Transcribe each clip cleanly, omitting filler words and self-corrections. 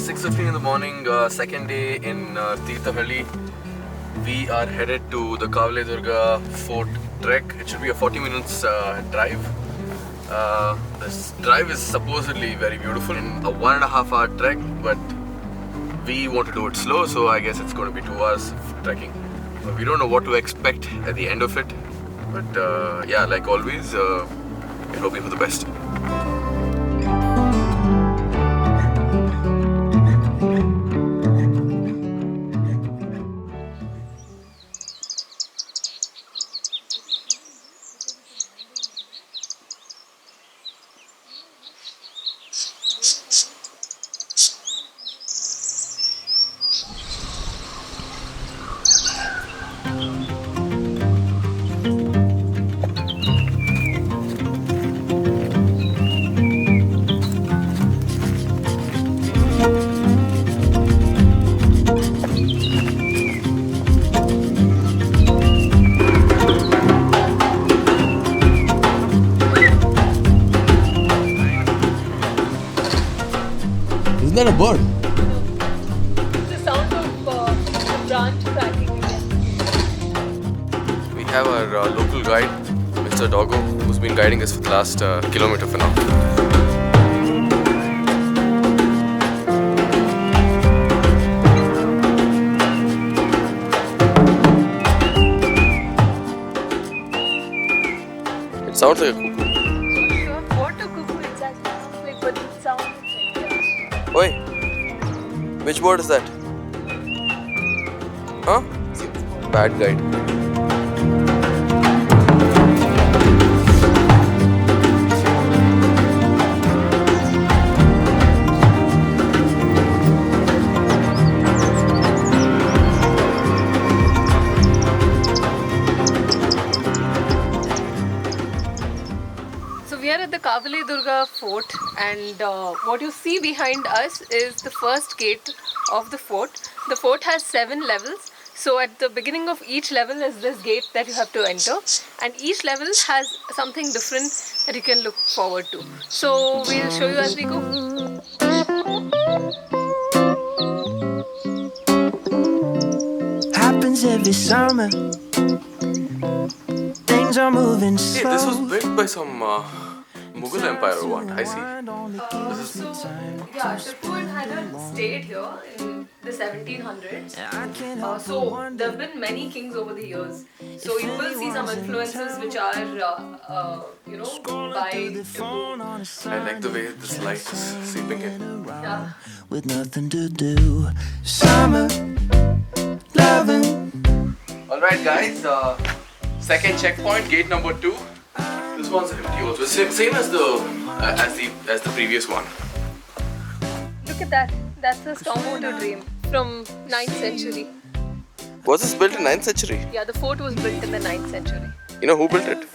6:15 in the morning, second day in Thirthahalli. We are headed to the Kavaledurga fort trek. It should be a 40 minutes drive. This drive is supposedly very beautiful. In a 1.5 hour trek, but we want to do it slow, so I guess it's going to be 2 hours of trekking. We don't know what to expect at the end of it, but yeah, like always, we're hoping for the best. Isn't that a bird? It's the sound of a branch cracking again. We have our local guide, Mr. Doggo, who's been guiding us for the last kilometer for now. It sounds like a cuckoo. Sure, what a cuckoo exactly sounds like, but it sounds like, yeah. Oi! Which bird is that? Huh? Bad guide. So we are at the Kavaledurga fort, and what you see behind us is the first gate of the fort. The fort has 7 levels. So at the beginning of each level is this gate that you have to enter, and each level has something different that you can look forward to. So we'll show you as we go. Happens every summer. Things are moving Hey, slow. this was built by some Mughal Empire or what? I see. Yeah, Tipu and Hyder stayed here in the 1700s. So there have been many kings over the years. So you will see some influences which are, by Tipu. I like the way this light is seeping in. Yeah. With nothing to do. Summer, loving. Alright guys, second checkpoint, gate number 2. This one's empty also. Same as the previous one. Look at that. That's the stormwater drain from 9th century. Was this built in 9th century? Yeah, the fort was built in the 9th century. You know who built it?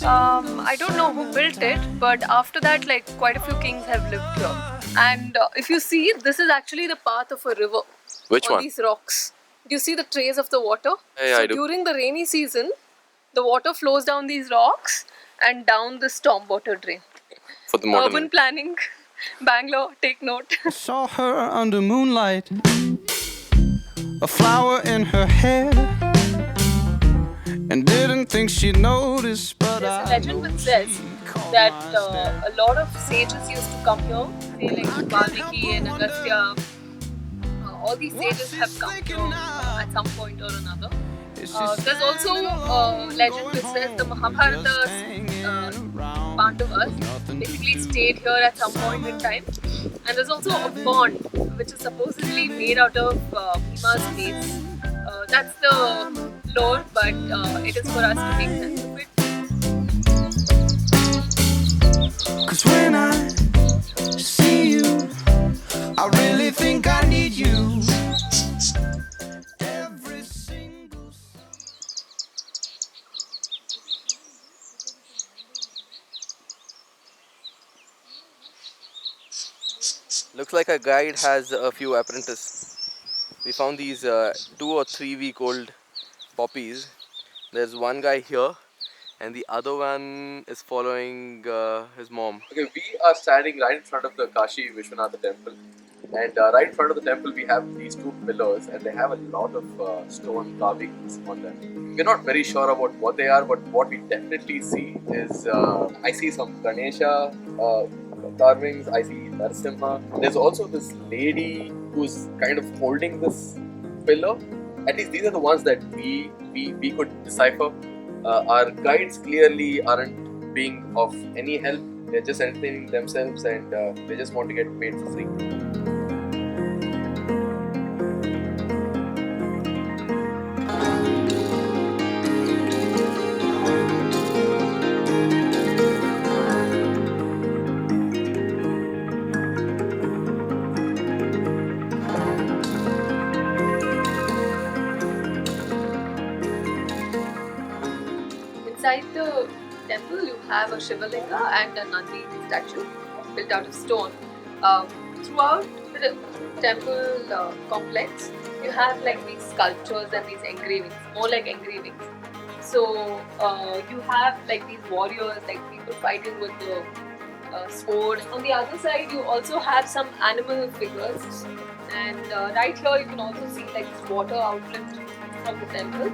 I don't know who built it, but after that, like, quite a few kings have lived here. And if you see, this is actually the path of a river. Which on one? These rocks. Do you see the trace of the water? Yeah, so I do. During the rainy season, the water flows down these rocks and down the stormwater drain. For the modern. Urban planning, Bangalore, take note. Saw her under moonlight. A flower in her hair. And didn't think she'd notice, but There's a legend which says that a lot of sages used to come here. Say like Valmiki and Agastya. All these sages have come here at some point or another. There's also a legend which says the Mahabharata's Pandavas basically stayed here at some point in time. And there's also a pond which is supposedly made out of Bhima's face. That's the lore, but it is for us to make sense of it. 'cause when I see you, I really think I need you. Every single. Looks like our guide has a few apprentices. We found these 2 or 3 week old poppies. There's one guy here and the other one is following his mom. Okay, we are standing right in front of the Kashi Vishwanatha temple. And right in front of the temple, we have these two pillars, and they have a lot of stone carvings on them. We're not very sure about what they are, but what we definitely see is I see some Ganesha carvings, I see Narasimha. There's also this lady who's kind of holding this pillar. At least these are the ones that we could decipher. Our guides clearly aren't being of any help. They're just entertaining themselves, and they just want to get paid for free. Inside the temple, you have a Shivamogga and a Nandi statue built out of stone. Throughout the temple complex, you have like these sculptures and these engravings, more like engravings. So you have like these warriors, like people fighting with the sword. On the other side, you also have some animal figures, and right here you can also see like this water outlet from the temple.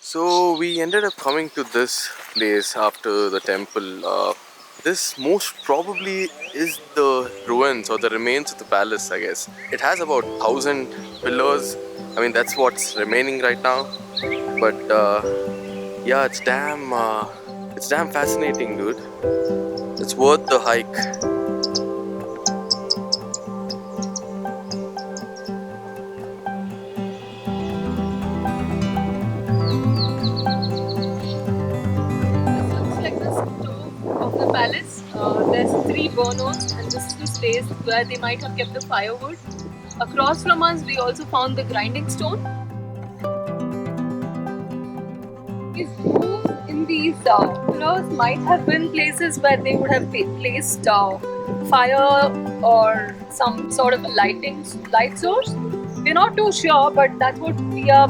So we ended up coming to this place after the temple. This most probably is the ruins or the remains of the palace, I guess. It has about 1,000 pillars. I mean, that's what's remaining right now. But yeah, it's damn fascinating, dude. It's worth the hike. Palace. There's 3 burners, and this is the space where they might have kept the firewood. Across from us, we also found the grinding stone. These roofs in these pillars might have been places where they would have placed fire or some sort of a light source. We're not too sure, but that's what we are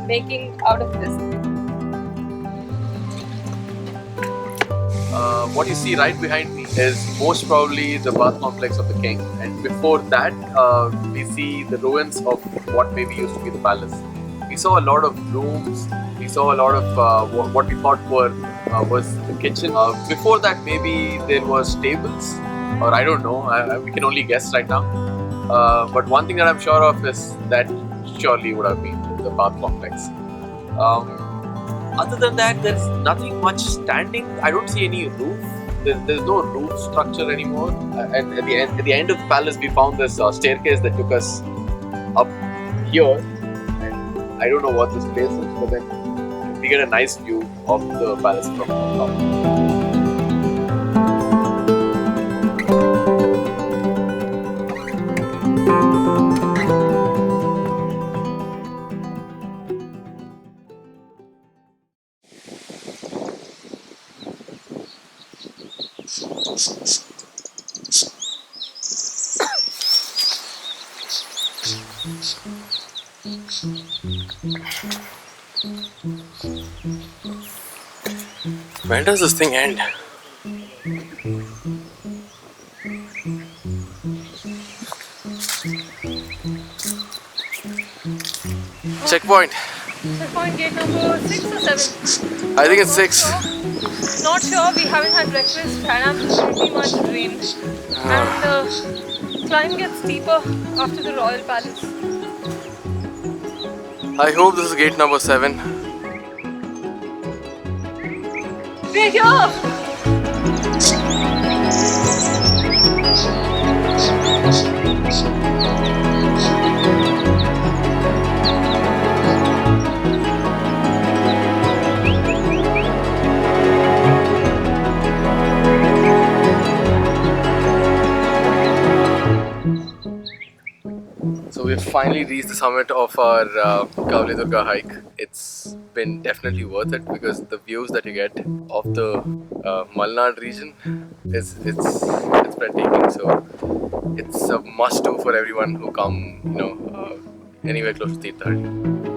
making out of this. What you see right behind me is most probably the bath complex of the king, and before that we see the ruins of what maybe used to be the palace. We saw a lot of rooms, we saw a lot of what we thought was the kitchen. Before that maybe there was tables, or I don't know, we can only guess right now. But one thing that I'm sure of is that surely would have been the bath complex. Other than that, there's nothing much standing. I don't see any roof. There's no roof structure anymore. And at the end of the palace, we found this staircase that took us up here. And I don't know what this place is, but then we get a nice view of the palace from top. When does this thing end? Checkpoint. Checkpoint gate number 6 or 7? I think it's 6. Not sure, we haven't had breakfast and I'm pretty much drained. And the climb gets steeper after the Royal Palace. I hope this is gate number 7. We're here! So we've finally reached the summit of our Kavaledurga hike. It's been definitely worth it because the views that you get of the Malnad region is it's breathtaking. So it's a must do for everyone who come anywhere close to Thirthahalli.